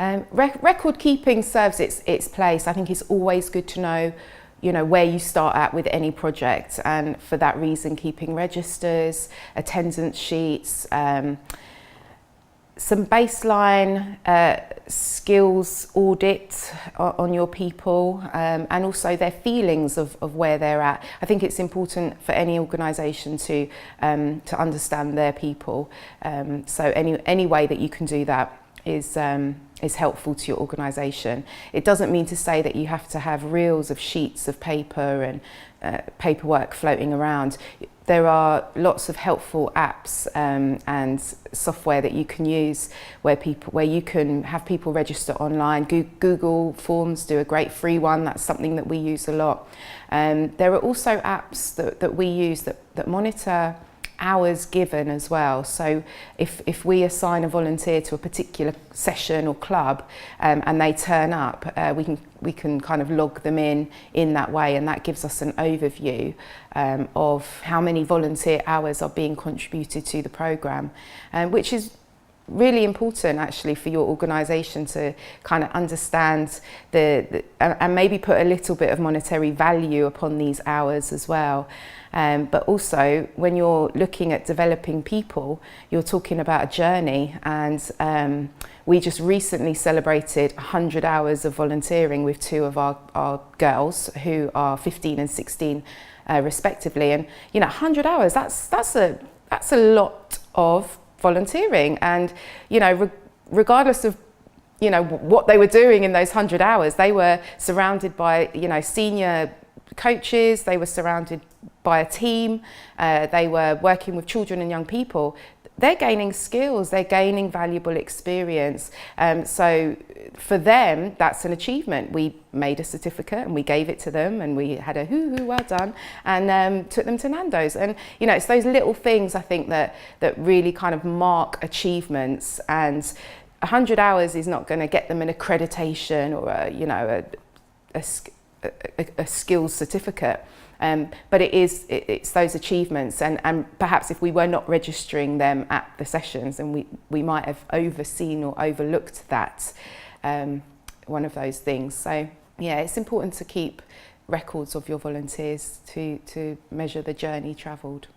Record keeping serves its place. I think it's always good to know, where you start at with any project, and for that reason, keeping registers, attendance sheets, some baseline skills audit on your people, and also their feelings of where they're at. I think it's important for any organisation to understand their people. So any way that you can do that is helpful to your organisation. It doesn't mean to say that you have to have reels of sheets of paper and paperwork floating around. There are lots of helpful apps and software that you can use where you can have people register online. Google Forms do a great free one. That's something that we use a lot. There are also apps that we use that monitor hours given as well. So if we assign a volunteer to a particular session or club and they turn up, we can kind of log them in that way, and that gives us an overview of how many volunteer hours are being contributed to the programme, which is really important actually for your organisation to kind of understand and maybe put a little bit of monetary value upon these hours as well. But also when you're looking at developing people, you're talking about a journey, and we just recently celebrated 100 hours of volunteering with two of our girls who are 15 and 16 respectively, and 100 hours, that's a lot of volunteering, and regardless of what they were doing in those 100 hours, they were surrounded by senior coaches, they were surrounded by a team, they were working with children and young people. They're gaining skills, they're gaining valuable experience. So for them, that's an achievement. We made a certificate and we gave it to them, and we had a hoo-hoo, well done, and took them to Nando's. And it's those little things, I think, that really kind of mark achievements. And 100 hours is not going to get them an accreditation or a skills certificate. But it's those achievements, and perhaps if we were not registering them at the sessions, and we might have overseen or overlooked that, one of those things. So yeah, it's important to keep records of your volunteers to measure the journey travelled.